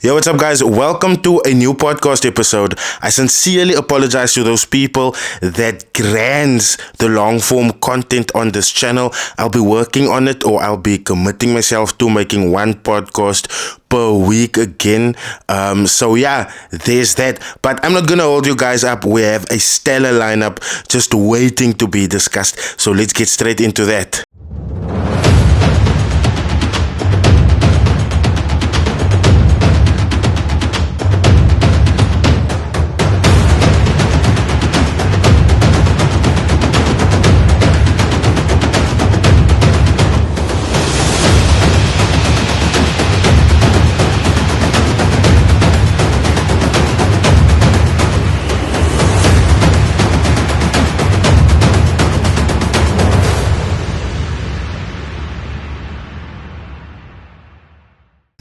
Yo, what's up, guys? Welcome to a new podcast episode. I sincerely apologize to those people that grants the long form content on this channel. I'll be working on it, or I'll be committing myself to making one podcast per week again. So yeah, there's that. But I'm not gonna hold you guys up. We have a stellar lineup just waiting to be discussed. So let's get straight into that.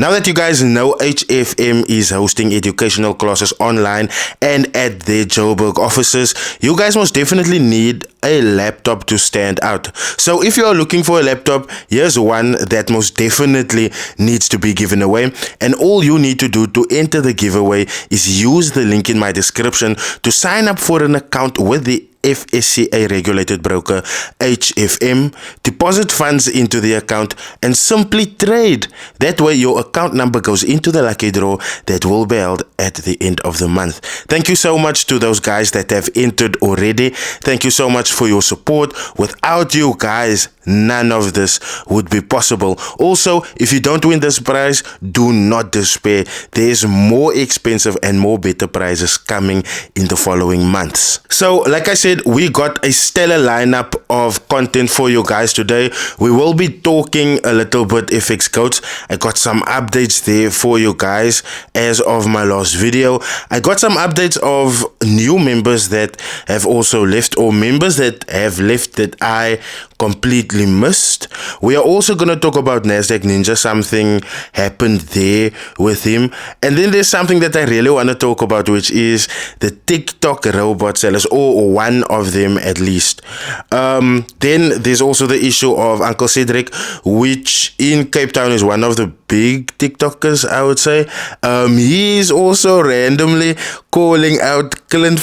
Now that you guys know HFM is hosting educational classes online and at their Joburg offices, you guys most definitely need a laptop to stand out. So if you are looking for a laptop, here's one that most definitely needs to be given away. And all you need to do to enter the giveaway is use the link in my description to sign up for an account with the FSCA regulated broker HFM, deposit funds into the account and simply trade. That way your account number goes into the lucky draw that will be held at the end of the month. Thank you so much to those guys that have entered already. Thank you so much for your support. Without you guys, none of this would be possible. Also, if you don't win this prize, do not despair. There's more expensive and more better prizes coming in the following months. So like I said, we got a stellar lineup of content for you guys today. We will be talking a little bit Fxgoat. I got some updates there for you guys as of my last video. I got some updates of new members that have also left, or members that have left that I completely missed. We are also going to talk about NASDAQ Ninja. Something happened there with him. And then there's something that I really want to talk about, which is the TikTok robot sellers, or one of them at least. Then there's also the issue of Uncle Cedric, which in Cape Town is one of the big TikTokers, I would say. He is also randomly calling out Clint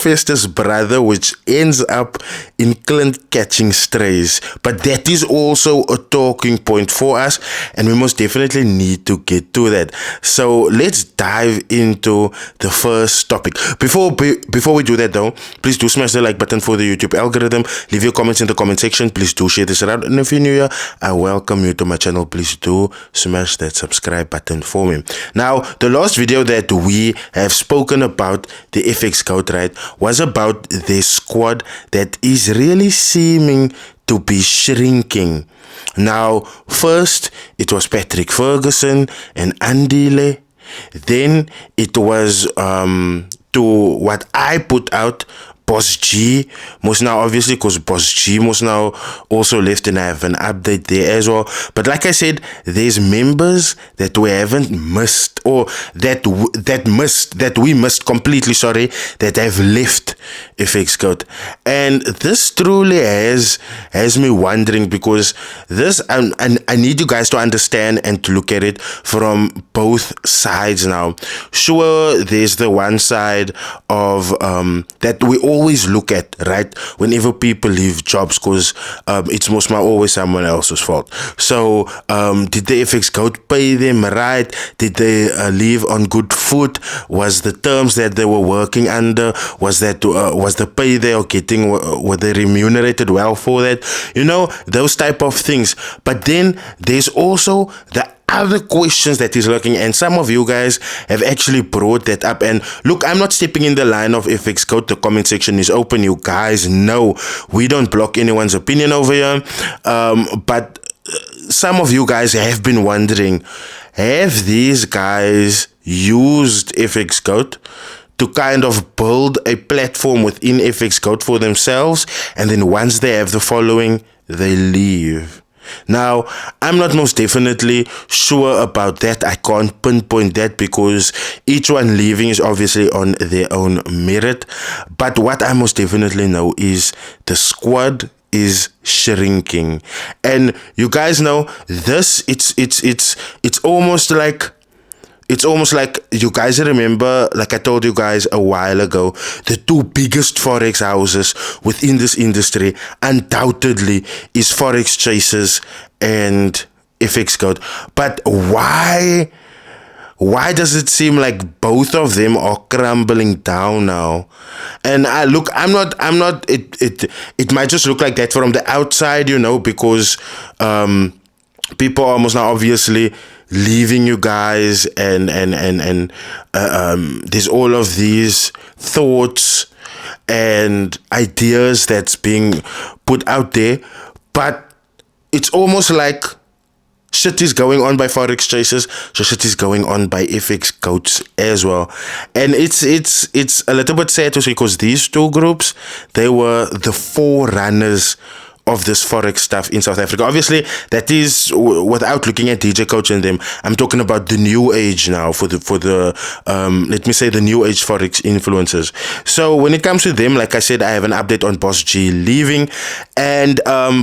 brother, which ends up in Clint catching strays. But that is also a talking point for us, and we most definitely need to get to that. So let's dive into the first topic. Before we do that though, please do smash the like button for the YouTube algorithm. Leave your comments in the comment section. Please do share this around. And if you're new here, I welcome you to my channel. Please do smash that subscribe button for me. Now, the last video that we have spoken about the Fxgoat, right, was about the squad that is really seeming to be shrinking. Now, first it was Patrick Ferguson and Andile. Then it was to what I put out, Boss G must now, obviously, because Boss G must now also left, and I have an update there as well. But like I said, there's members that we haven't missed, or that we missed completely, sorry, that have left Fxgoat. And this truly has me wondering, because this, I need you guys to understand and to look at it from both sides now. Sure, there's the one side of that we always look at, right, whenever people leave jobs, because it's most always someone else's fault. So did the Fxgoat pay them right? Did they leave on good foot? Was the terms that they were working under, was the pay they are getting, were they remunerated well for that? You know, those type of things. But then there's also the other questions that is lurking, and some of you guys have actually brought that up. And look, I'm not stepping in the line of Fxgoat. The comment section is open. You guys know we don't block anyone's opinion over here. But some of you guys have been wondering, have these guys used Fxgoat to kind of build a platform within Fxgoat for themselves, and then once they have the following, they leave? Now, I'm not most definitely sure about that. I can't pinpoint that, because each one leaving is obviously on their own merit. But what I most definitely know is the squad is shrinking. And you guys know this, it's almost like it's almost like you guys remember, like I told you guys a while ago, the two biggest Forex houses within this industry undoubtedly is Forex Chasers and Fxgoat. But why does it seem like both of them are crumbling down now? And I'm not, it might just look like that from the outside, because people are almost now obviously leaving you guys, and there's all of these thoughts and ideas that's being put out there, but it's almost like shit is going on by Forex Chasers, so shit is going on by Fxgoats as well. And it's a little bit sad to see, because these two groups, they were the forerunners of this Forex stuff in South Africa. Obviously, that is without looking at DJ Coach and them. I'm talking about the new age now, for the let me say the new age Forex influencers. So when it comes to them, like I said, I have an update on Boss G leaving, and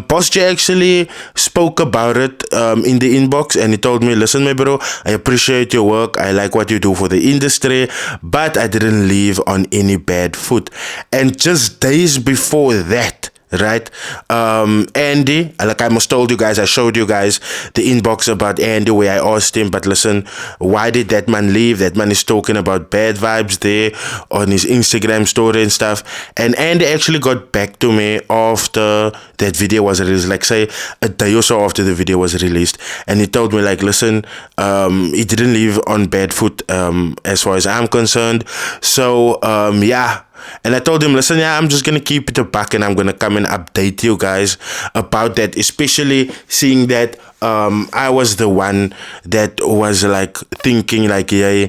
Boss G actually spoke about it in the inbox, and he told me, listen, my bro, I appreciate your work, I like what you do for the industry, but I didn't leave on any bad foot. And just days before that, right, Andy, like I almost told you guys, I showed you guys the inbox about Andy, where I asked him, but listen, why did that man leave? That man is talking about bad vibes there on his Instagram story and stuff. And Andy actually got back to me after that video was released, like say a day or so after the video was released, and he told me, like, listen, he didn't leave on bad foot as far as I'm concerned. So yeah. And I told him, listen, yeah, I'm just going to keep it a buck, and I'm going to come and update you guys about that, especially seeing that I was the one that was like thinking like, yeah,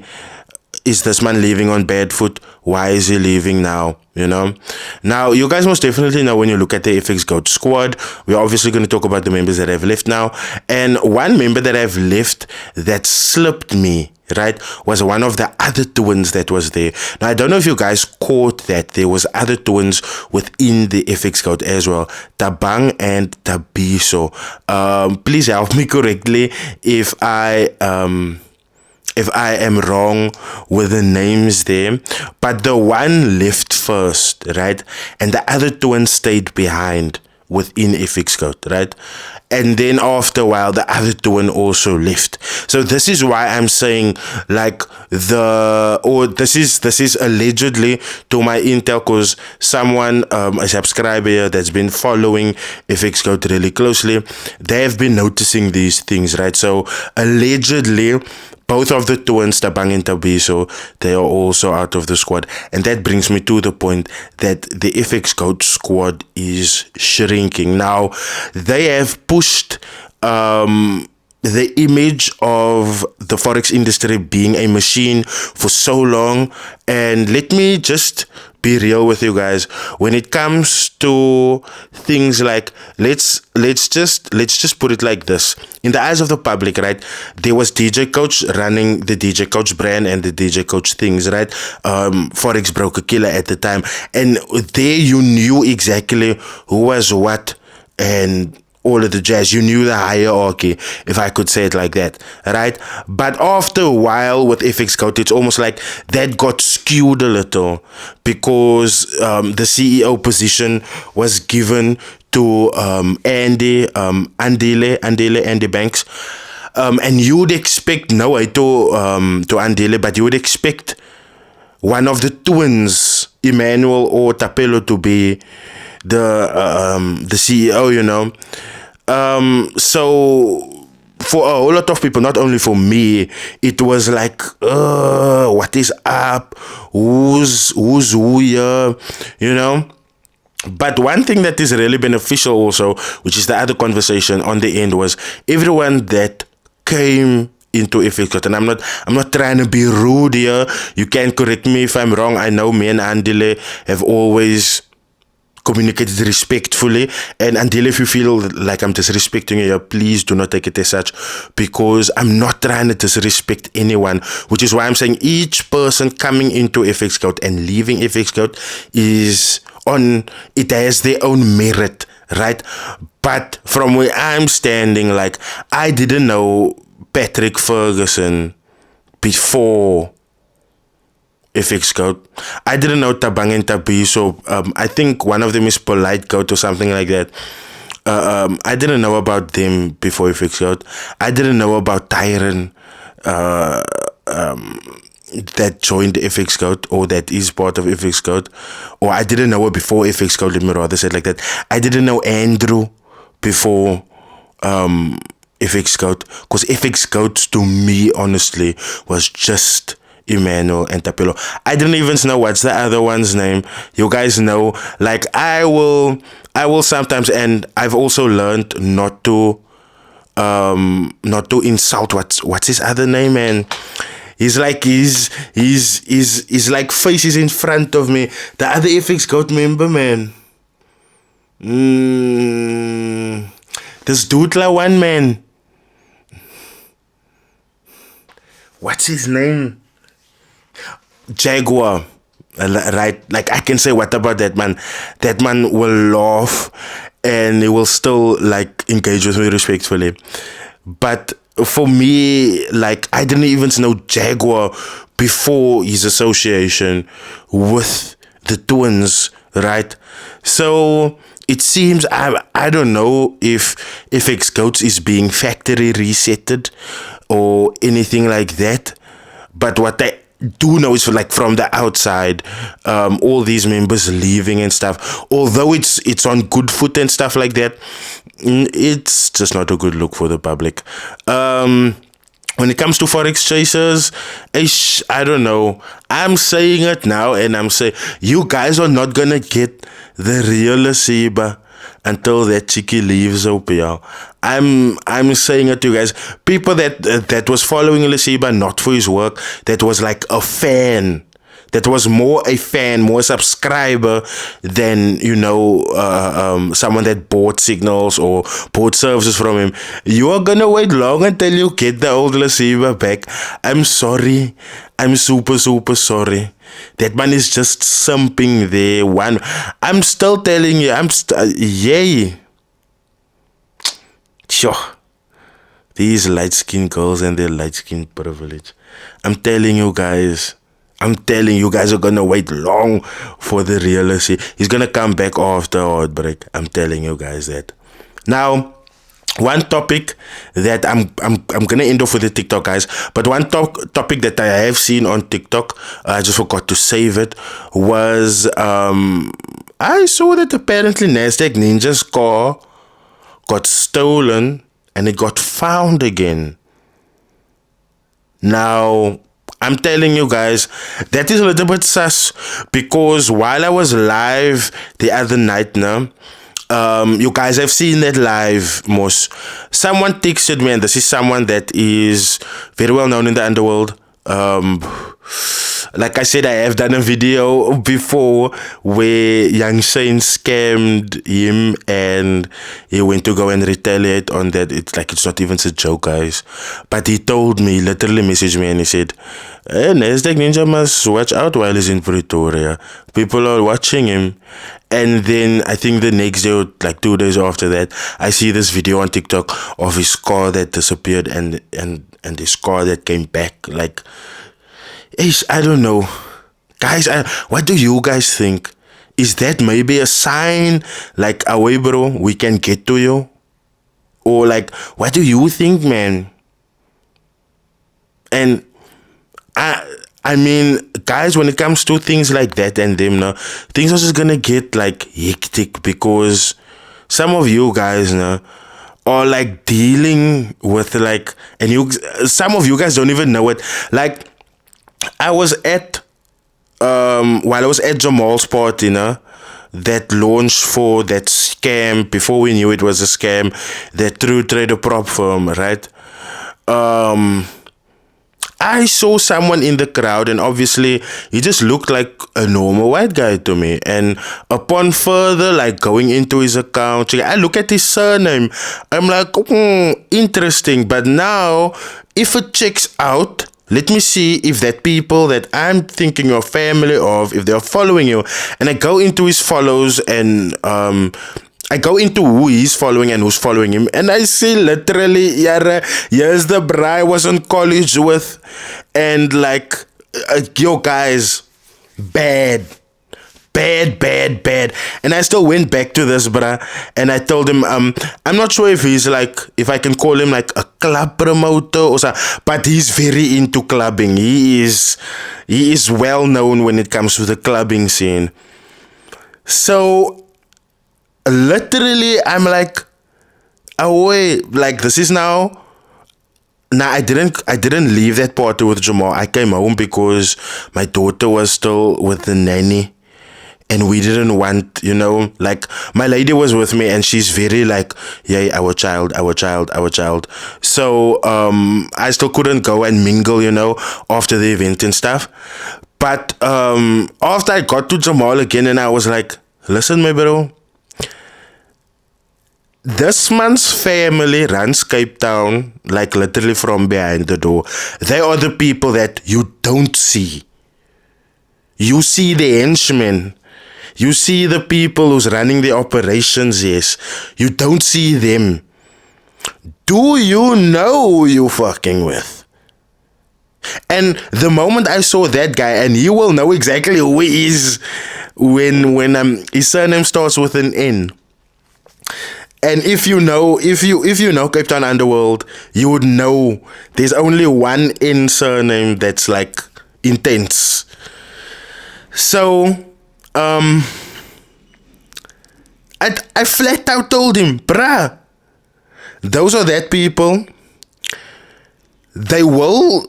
is this man leaving on bad foot? Why is he leaving now? Now you guys most definitely know, when you look at the Fxgoat squad, we're obviously going to talk about the members that have left now. And one member that have left that slipped me, right, was one of the other twins that was there. Now I don't know if you guys caught that there was other twins within the Fxgoat as well, Tabang and Tabiso. Please help me correctly if I am wrong with the names there, but the one left first, right, and the other twin stayed behind within Fxgoat, right, and then after a while the other twin also left. So this is why I'm saying, like, this is allegedly to my intel, because someone, a subscriber here that's been following Fxgoat really closely, they have been noticing these things, right? So allegedly both of the twins, Tabang and Tabiso, they are also out of the squad. And that brings me to the point that the Fxgoat squad is shrinking. Now, they have pushed the image of the Forex industry being a machine for so long. And let me just be real with you guys. When it comes to things like, let's just put it like this. In the eyes of the public, right, there was DJ Coach running the DJ Coach brand and the DJ Coach things, right? Forex Broker Killer at the time. And there you knew exactly who was what and all of the jazz. You knew the hierarchy, if I could say it like that, right? But after a while with Fxgoat, it's almost like that got skewed a little, because the CEO position was given to Andy Banks, and you would expect, to Andile, but you would expect one of the twins, Emmanuel or Tapelo, to be the CEO, so for a whole lot of people, not only for me, it was like, what is up? Who's who here? But one thing that is really beneficial also, which is the other conversation on the end, was everyone that came into Fxgoat, and I'm not trying to be rude here. You can correct me if I'm wrong. I know me and Andile have always communicated respectfully, and until if you feel like I'm disrespecting you, please do not take it as such, because I'm not trying to disrespect anyone, which is why I'm saying each person coming into Fxgoat and leaving Fxgoat it has their own merit, right? But from where I'm standing, like, I didn't know Patrick Ferguson before Fxgoat. I didn't know Tabang and Tabi, so I think one of them is Polite Goat or something like that. I didn't know about them before Fxgoat. I didn't know about Tyron that joined Fxgoat, or that is part of Fxgoat, or I didn't know it before Fxgoat, let me rather say it like that. I didn't know Andrew before Fxgoat, because Fxgoat to me honestly was just Emmanuel and Tapelo. I didn't even know what's the other one's name. You guys know, like I will sometimes, and I've also learned not to insult what's his other name, man. He's like he's like faces in front of me. The other Fxgoat member, man. This Dutla one, man. What's his name? Jaguar. Right? Like I can say what about that man? That man will laugh and he will still like engage with me respectfully. But for me, like I didn't even know Jaguar before his association with the twins, right? So it seems I don't know if Fxgoat is being factory resetted or anything like that. But what I do know is, like, from the outside, all these members leaving and stuff, although it's on good foot and stuff like that, it's just not a good look for the public. When it comes to Forex chasers, I don't know. I'm saying it now, and I'm saying you guys are not gonna get the real Lesiba until that chickie leaves up, y'all. I'm saying it to you guys. People that was following Lesiba not for his work, that was like a fan, that was more a fan, more a subscriber than, you know, someone that bought signals or bought services from him. You are gonna wait long until you get the old Lesiba back. I'm sorry. I'm super sorry. That man is just simping there. I'm still telling you. Yay. Sure. These light-skinned girls and their light-skinned privilege. I'm telling you guys are gonna wait long for the real Lesiba. He's gonna come back after Heartbreak. I'm telling you guys that. Now, one topic that I'm gonna end off with the TikTok, guys. But one topic that I have seen on TikTok, I just forgot to save it, was I saw that apparently NASDAQ Ninja's car got stolen and it got found again. Now, I'm telling you guys, that is a little bit sus, because while I was live the other night now, you guys have seen that live, most. Someone texted me, and this is someone that is very well known in the underworld. Like I said, I have done a video before where Young Shane scammed him and he went to go and retaliate on that. It's not even a joke, guys. But he told me, literally messaged me, and he said, hey, NASDAQ Ninja must watch out while he's in Pretoria. People are watching him. And then I think the next day, or like 2 days after that, I see this video on TikTok of his car that disappeared and his car that came back. Like, I don't know. Guys, what do you guys think? Is that maybe a sign, like, away bro, we can get to you? Or like, what do you think, man? And I mean, guys, when it comes to things like that and them now, things are just gonna get like hectic, because some of you guys now are like dealing with like, and some of you guys don't even know it. Like, I was at while I was at Jamal's party, that launched for that scam, before we knew it was a scam, that True Trader prop firm, right? I saw someone in the crowd, and obviously he just looked like a normal white guy to me. And upon further like going into his account, I look at his surname, I'm like, interesting. But now, if it checks out, let me see if that people that I'm thinking you're family of, if they're following you. And I go into his follows, and I go into who he's following and who's following him, and I see literally, here's the bra I was in college with, And like, yo guys, bad. Bad. And I still went back to this, bruh, and I told him, I'm not sure if he's like, if I can call him like a club promoter or something, but he's very into clubbing. He is well known when it comes to the clubbing scene. So literally, I'm like, oh wait, like this is now. Nah, I didn't leave that party with Jamal. I came home because my daughter was still with the nanny. And we didn't want, like, my lady was with me and she's very like, yeah, our child. So, I still couldn't go and mingle, after the event and stuff. But, after I got to Jamal again and I was like, listen, my bro, this man's family runs Cape Town, like literally from behind the door. They are the people that you don't see. You see the henchmen. You see the people who's running the operations, yes. You don't see them. Do you know who you fucking with? And the moment I saw that guy, and you will know exactly who he is when his surname starts with an N. And if you know Cape Town Underworld, you would know there's only one N surname that's like intense. So I flat out told him, bruh, those are that people. They will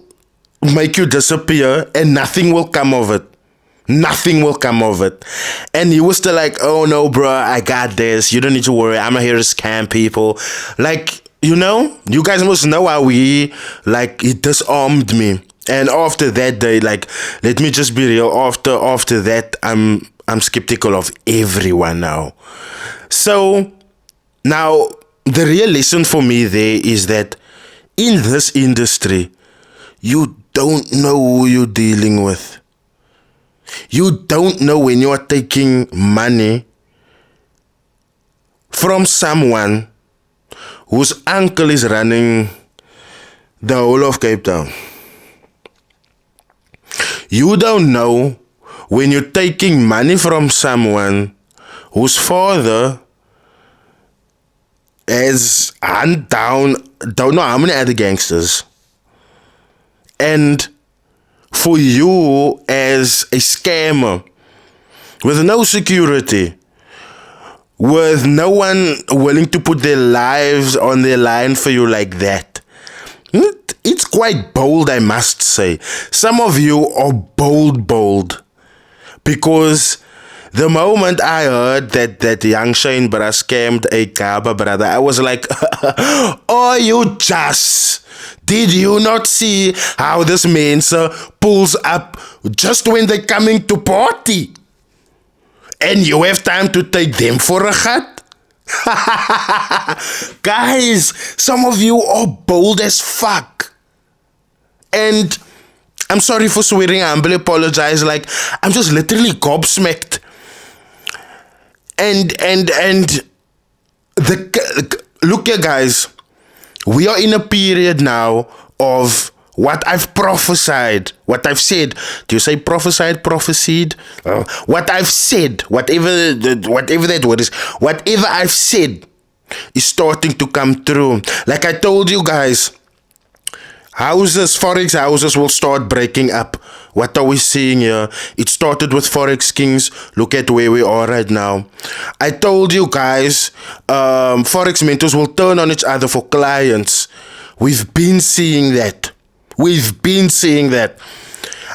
make you disappear and nothing will come of it. Nothing will come of it. And he was still like, oh no, bruh, I got this. You don't need to worry. I'm not here to scam people. Like, you guys must know how he disarmed me. And after that day, like, let me just be real. After that, I'm skeptical of everyone now. So now the real lesson for me there is that in this industry, you don't know who you're dealing with. You don't know when you are taking money from someone whose uncle is running the whole of Cape Town. You don't know when you're taking money from someone whose father has hunt down don't know how many other gangsters. And for you as a scammer with no security, with no one willing to put their lives on their line for you like that, it's quite bold, I must say. Some of you are bold. Because the moment I heard that young Shane brother scammed a Kaba brother, I was like, oh, you just... Did you not see how this Mensa pulls up just when they're coming to party? And you have time to take them for a gat? Guys, some of you are bold as fuck. And I'm sorry for swearing, I humbly apologize. Like, I'm just literally gobsmacked. And look here, guys. We are in a period now of what I've prophesied, what I've said. Do you say prophesied, prophesied? What I've said, whatever that word is, whatever I've said is starting to come true. Like I told you guys, Forex houses will start breaking up. What are we seeing here? It started with Forex Kings. Look at where we are right now. I told you guys, Forex mentors will turn on each other for clients. We've been seeing that.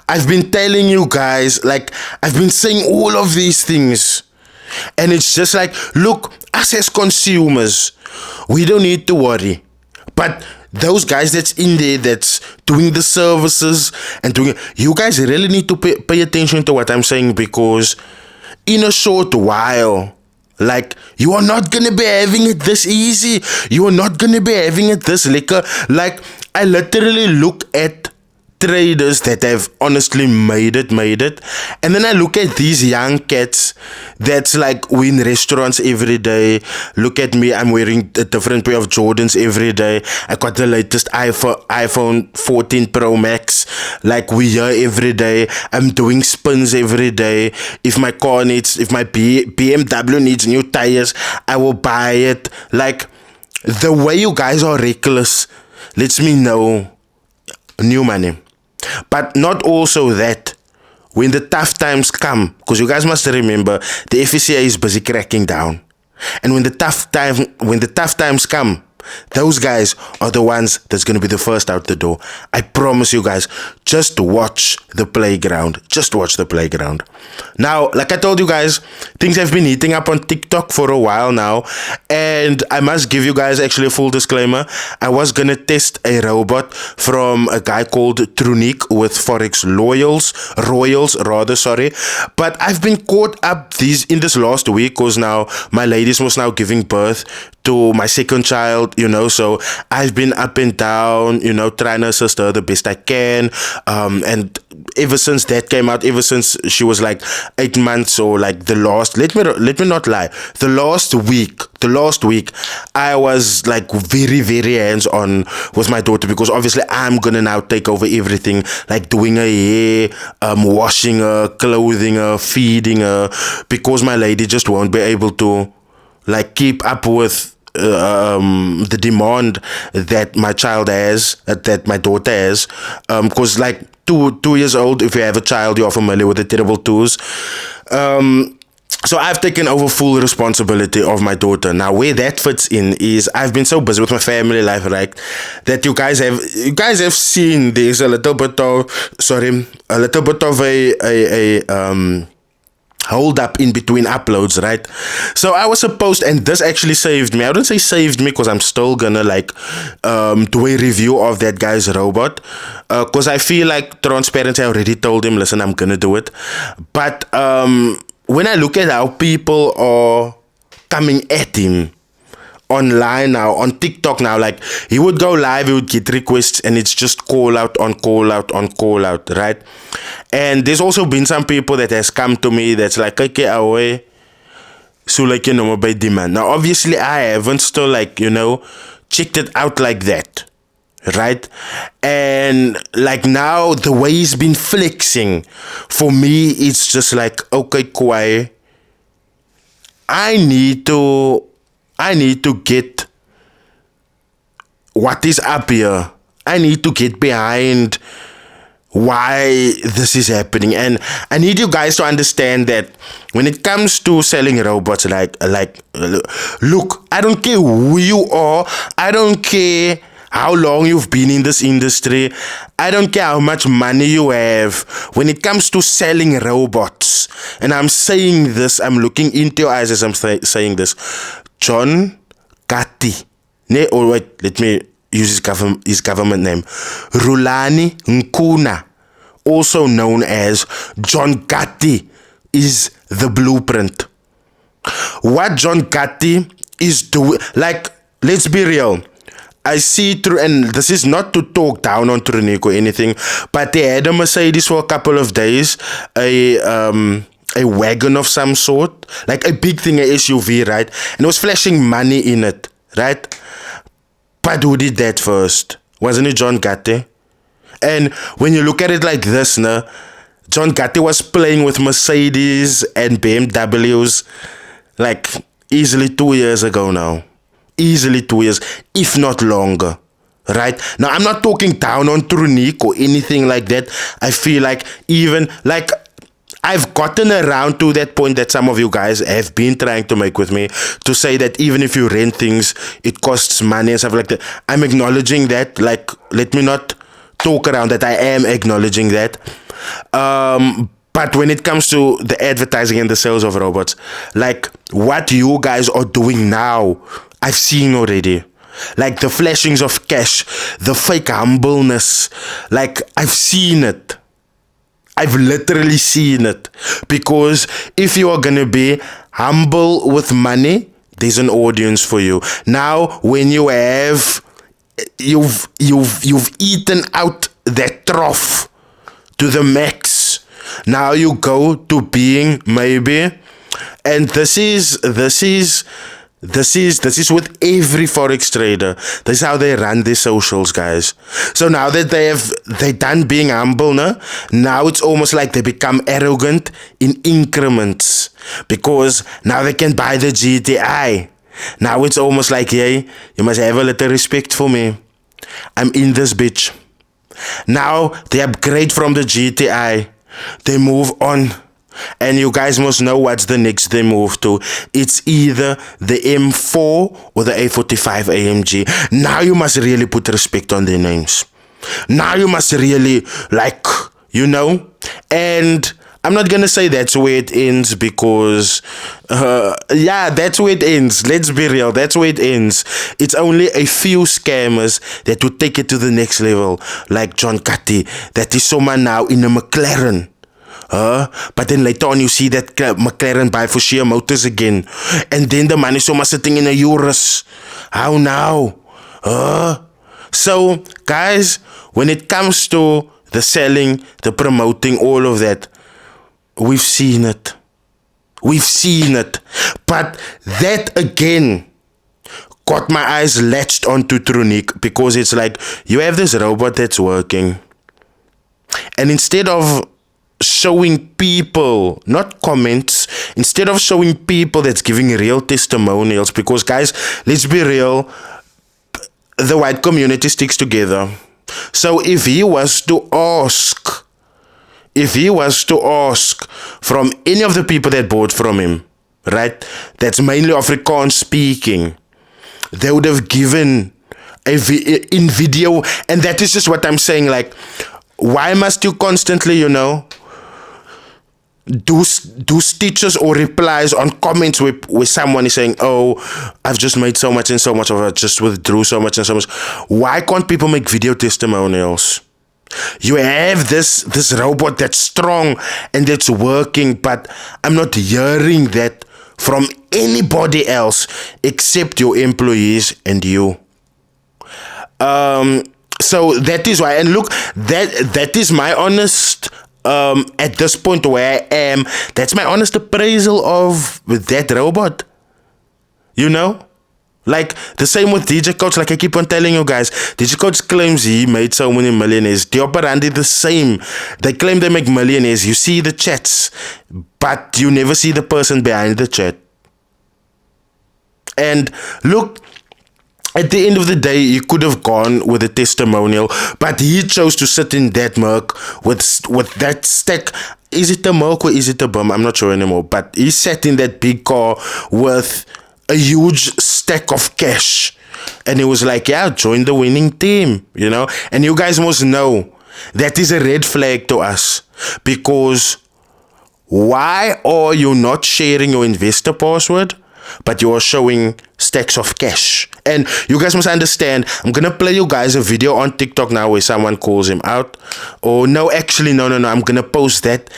I've been telling you guys, like, I've been saying all of these things. And it's just like, look, us as consumers, we don't need to worry. But those guys that's in there, that's doing the services and doing, you guys really need to pay attention to what I'm saying, because in a short while, like, you are not gonna be having it this easy. You are not gonna be having it this liquor. Like, I literally look at traders that have honestly made it. And then I look at these young cats that's like we in restaurants every day. Look at me, I'm wearing a different pair of Jordans every day. I got the latest iPhone 14 Pro Max. Like we here every day. I'm doing spins every day. If my BMW needs new tires, I will buy it. Like the way you guys are reckless lets me know new money. But not also that. When the tough times come, because you guys must remember, the FCA is busy cracking down. And when the tough times come, those guys are the ones that's going to be the first out the door. I promise you guys, just watch the playground. Just watch the playground. Now, like I told you guys, things have been heating up on TikTok for a while now. And I must give you guys actually a full disclaimer. I was going to test a robot from a guy called Trunicques with Forex Royals, sorry. But I've been caught up in this last week because now my ladies was now giving birth to my second child, so I've been up and down, trying to assist her the best I can. And ever since that came out, ever since she was like 8 months or like let me not lie, the last week, I was like very, very hands-on with my daughter because obviously I'm gonna now take over everything, like doing her hair, washing her, clothing her, feeding her, because my lady just won't be able to like keep up with the demand that my child has, that my daughter has, because like 2 years old, if you have a child, you're familiar with the terrible twos. So I've taken over full responsibility of my daughter. Now, where that fits in is I've been so busy with my family life, right, that you guys have seen there's a little bit of a hold up in between uploads, right? So I was supposed, and this actually saved me. I wouldn't say saved me because I'm still gonna like do a review of that guy's robot, because I feel like transparency. I already told him, listen, I'm gonna do it. But when I look at how people are coming at him online now, on TikTok now, like he would go live, he would get requests, and it's just call out on call out on call out, right? And there's also been some people that has come to me that's like, okay, away, so like by demand. Now obviously I haven't still like checked it out like that, right? And like now the way he's been flexing, for me it's just like, okay, Kwai, I need to get what is up here. I need to get behind why this is happening. And I need you guys to understand that when it comes to selling robots, like look, I don't care who you are. I don't care how long you've been in this industry. I don't care how much money you have. When it comes to selling robots, and I'm saying this, I'm looking into your eyes as I'm saying this, John Gatti, let me use his government name, Rulani Nkuna, also known as John Gatti, is the blueprint. What John Gatti is doing, like, let's be real, I see through, and this is not to talk down on Trunicques or anything, but they had a Mercedes for a couple of days, a wagon of some sort, like a big thing, a SUV, right? And it was flashing money in it, right? But who did that first? Wasn't it John Gatti? And when you look at it like this, John Gatti was playing with Mercedes and BMWs like easily 2 years ago now. Easily 2 years, if not longer. Right? Now, I'm not talking down on Trunicques or anything like that. I feel like even like I've gotten around to that point that some of you guys have been trying to make with me, to say that even if you rent things, it costs money and stuff like that. I'm acknowledging that. Like, let me not talk around that. I am acknowledging that. But when it comes to the advertising and the sales of robots, like what you guys are doing now, I've seen already. Like the flashings of cash, the fake humbleness, like I've seen it. I've literally seen it. Because if you are gonna be humble with money, there's an audience for you. Now, when you have you've eaten out that trough to the max. Now you go to being maybe, and this is with every forex trader. This is how they run their socials, guys. So now that they done being humble, no? Now it's almost like they become arrogant in increments, because now they can buy the GTI. Now it's almost like, hey, you must have a little respect for me. I'm in this bitch. Now they upgrade from the GTI. They move on. And you guys must know what's the next they move to. It's either the M4 or the A45 AMG. Now you must really put respect on their names. Now you must really, like, you know. And I'm not gonna say that's where it ends, because yeah, that's where it ends. Let's be real, that's where it ends. It's only a few scammers that would take it to the next level, like John Cutty, that is someone now in a McLaren. But then later on you see that McLaren buy for sheer motors again, and then the man is someone sitting in a Urus. How now? So guys, when it comes to the selling, the promoting, all of that, we've seen it. We've seen it. But that again got my eyes latched onto Trunicques, because it's like, you have this robot that's working, and instead of showing people, not comments, instead of showing people that's giving real testimonials, because guys, let's be real, the white community sticks together. So if he was to ask from any of the people that bought from him, right, that's mainly Afrikaans speaking, they would have given in video. And that is just what I'm saying, like, why must you constantly, you know, do stitches or replies on comments where someone is saying, oh, I've just made so much and so much, or I just withdrew so much and so much. Why can't people make video testimonials? You have this robot that's strong and that's working, but I'm not hearing that from anybody else except your employees and you. So that is why, and look, that is my honest, at this point where I am, that's my honest appraisal of that robot. You know? Like, the same with DJ Coach, like I keep on telling you guys, DJ Coach claims he made so many millionaires. The operandi the same. They claim they make millionaires. You see the chats, but you never see the person behind the chat. And look, at the end of the day, he could have gone with a testimonial, but he chose to sit in that Merc with that stack. Is it a Merc or is it a bum? I'm not sure anymore. But he sat in that big car with a huge stack of cash, and he was like, yeah, join the winning team, you know. And you guys must know that is a red flag to us, because why are you not sharing your investor password, but you are showing stacks of cash? And you guys must understand, I'm gonna play you guys a video on TikTok now where someone calls him out. Or no, actually, no, I'm gonna post that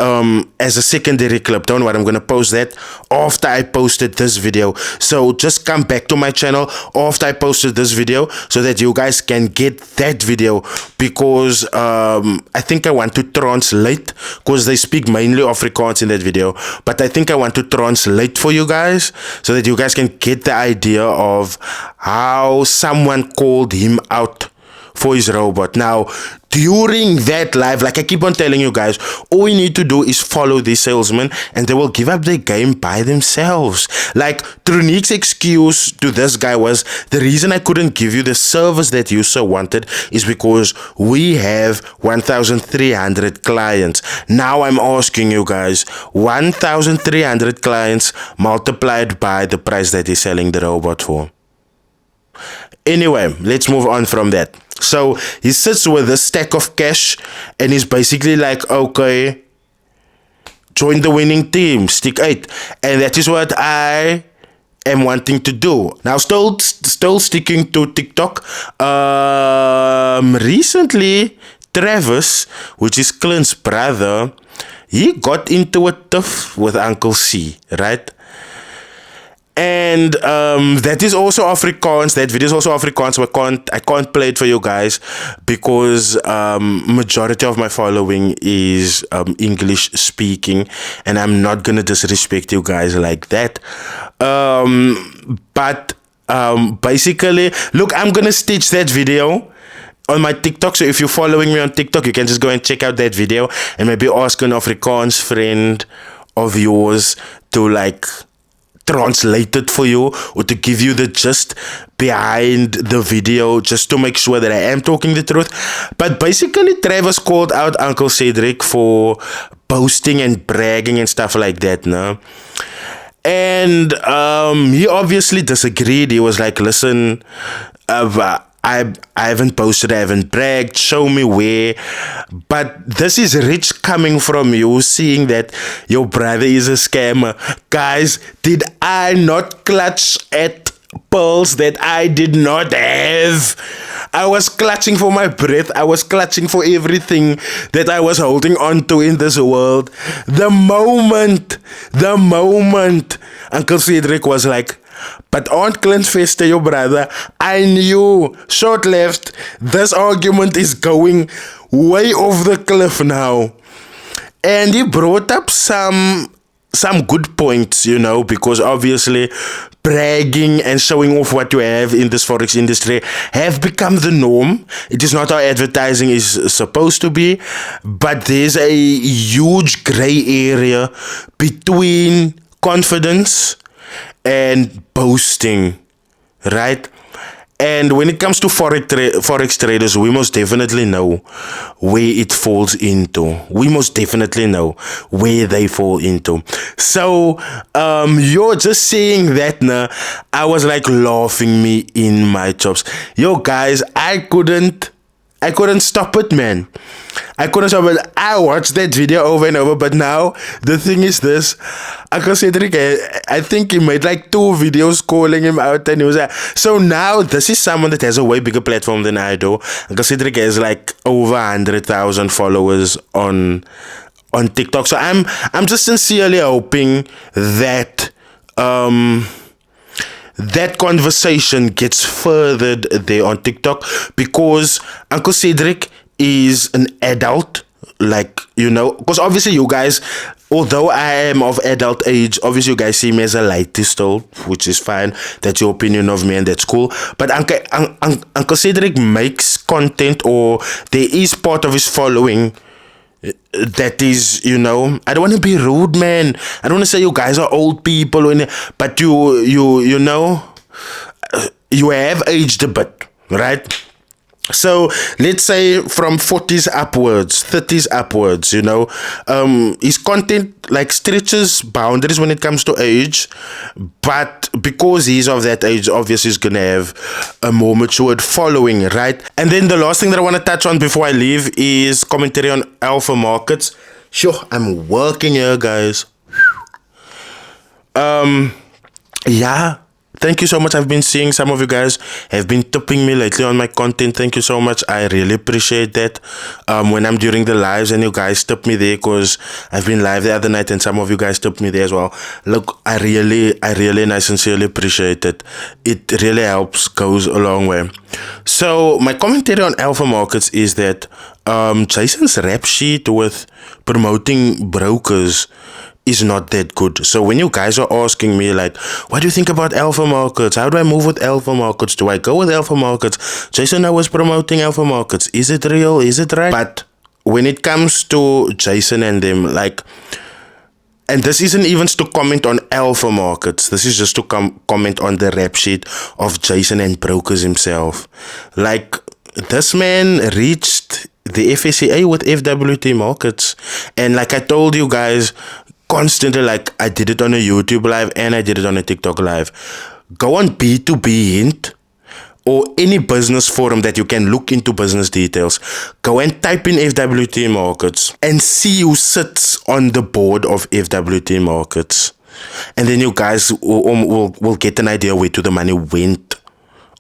as a secondary clip. Don't worry, I'm gonna post that after I posted this video. So just come back to my channel after I posted this video, so that you guys can get that video, because I think I want to translate, because they speak mainly Afrikaans in that video, but I think I want to translate for you guys, so that you guys can get the idea of how someone called him out for his robot. Now, during that live, like I keep on telling you guys, all you need to do is follow these salesmen, and they will give up their game by themselves. Like, Trunicques' excuse to this guy was, the reason I couldn't give you the service that you so wanted is because we have 1,300 clients. Now I'm asking you guys, 1,300 clients multiplied by the price that he's selling the robot for. Anyway, let's move on from that. So he sits with a stack of cash, and he's basically like, okay, join the winning team, stick 8. And that is what I am wanting to do. Now, still sticking to TikTok, recently Travis, which is Clint's brother, he got into a tiff with Uncle C, right? And that is also Afrikaans. That video is also Afrikaans. But I can't play it for you guys because majority of my following is English speaking, and I'm not gonna disrespect you guys like that. But basically, look, I'm gonna stitch that video on my TikTok. So if you're following me on TikTok, you can just go and check out that video and maybe ask an Afrikaans friend of yours to like translate it for you or to give you the gist behind the video, just to make sure that I am talking the truth. But basically, Travis called out Uncle Cedric for boasting and bragging and stuff like that, no? And he obviously disagreed. He was like, listen, I haven't posted, I haven't bragged, show me where. But this is rich coming from you, seeing that your brother is a scammer. Guys, did I not clutch at pearls that I did not have? I was clutching for my breath. I was clutching for everything that I was holding on to in this world. The moment Uncle Cedric was like, but aren't Clint Fester your brother? I knew. Short left. This argument is going way off the cliff now. And he brought up some good points, you know, because obviously bragging and showing off what you have in this Forex industry have become the norm. It is not how advertising is supposed to be, but there's a huge gray area between confidence and boasting, right? And when it comes to Forex traders, we most definitely know where it falls into. We most definitely know where they fall into. So, you're just saying that, nah, I was like laughing me in my chops. Yo, guys, I couldn't stop it, man. I couldn't stop it. I watched that video over and over, but now the thing is this. Uncle Cedric, I think he made like 2 videos calling him out, and he was like, so now this is someone that has a way bigger platform than I do. Uncle Cedric has like over 100,000 followers on TikTok. So I'm just sincerely hoping that that conversation gets furthered there on TikTok, because Uncle Cedric is an adult, like, you know, because obviously you guys, although I am of adult age, obviously you guys see me as a lighty still, which is fine. That's your opinion of me, and that's cool. But Uncle Cedric makes content, or there is part of his following that is, you know, I don't want to be rude, man. I don't want to say you guys are old people, but you know, you have aged a bit, right? So let's say from 40s upwards, 30s upwards, you know, his content like stretches boundaries when it comes to age, but because he's of that age, obviously he's gonna have a more matured following, right? And then the last thing that I want to touch on before I leave is commentary on alpha markets. Sure, I'm working here, guys. Yeah. Thank you so much. I've been seeing some of you guys have been tipping me lately on my content. Thank you so much. I really appreciate that. When I'm during the lives and you guys tip me there, because I've been live the other night and some of you guys tipped me there as well. Look, I really and I sincerely appreciate it. It really helps, goes a long way. So my commentary on alpha markets is that Jason's rap sheet with promoting brokers is not that good. So when you guys are asking me like, what do you think about alpha markets? How do I move with alpha markets? Do I go with alpha markets? Jason, I was promoting alpha markets. Is it real? Is it right? But when it comes to Jason and them, like, and this isn't even to comment on alpha markets. This is just to comment on the rap sheet of Jason and brokers himself. Like, this man reached the FSCA with FWT markets. And like I told you guys, constantly, like I did it on a YouTube live and I did it on a TikTok live. Go on B2B Hint or any business forum that you can look into business details. Go and type in FWT markets and see who sits on the board of FWT markets. And then you guys will get an idea where to the money went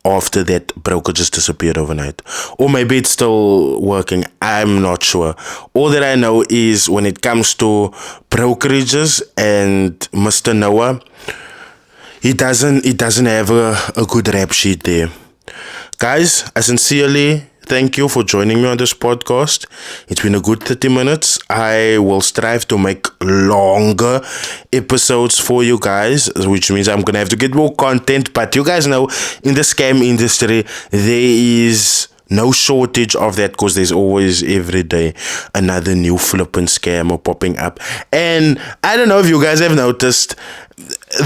after that broker just disappeared overnight. Or maybe it's still working. I'm not sure. All that I know is when it comes to brokerages and Mr. Noah, he doesn't have a good rap sheet there. Guys, I sincerely thank you for joining me on this podcast. It's been a good 30 minutes. I will strive to make longer episodes for you guys, which means I'm gonna have to get more content. But you guys know, in the scam industry, there is no shortage of that, because there's always every day another new flipping scammer popping up. And I don't know if you guys have noticed,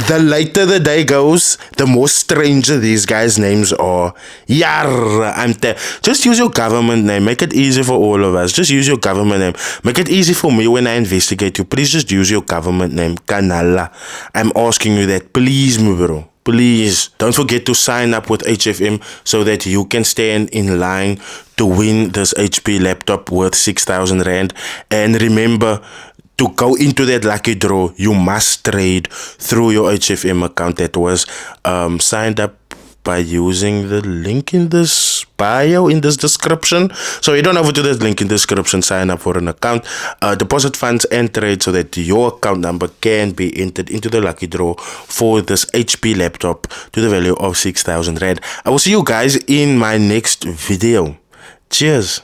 the later the day goes, the more stranger these guys' names are. Just use your government name. Make it easy for all of us. Just use your government name. Make it easy for me when I investigate you. Please just use your government name. Kanala. I'm asking you that. Please, my bro. Please. Don't forget to sign up with HFM so that you can stand in line to win this HP laptop worth 6,000 Rand. And remember, to go into that lucky draw, you must trade through your HFM account that was signed up by using the link in this bio, in this description. So you don't over to that link in the description, sign up for an account, deposit funds and trade so that your account number can be entered into the lucky draw for this HP laptop to the value of 6,000 Rand. I will see you guys in my next video. Cheers.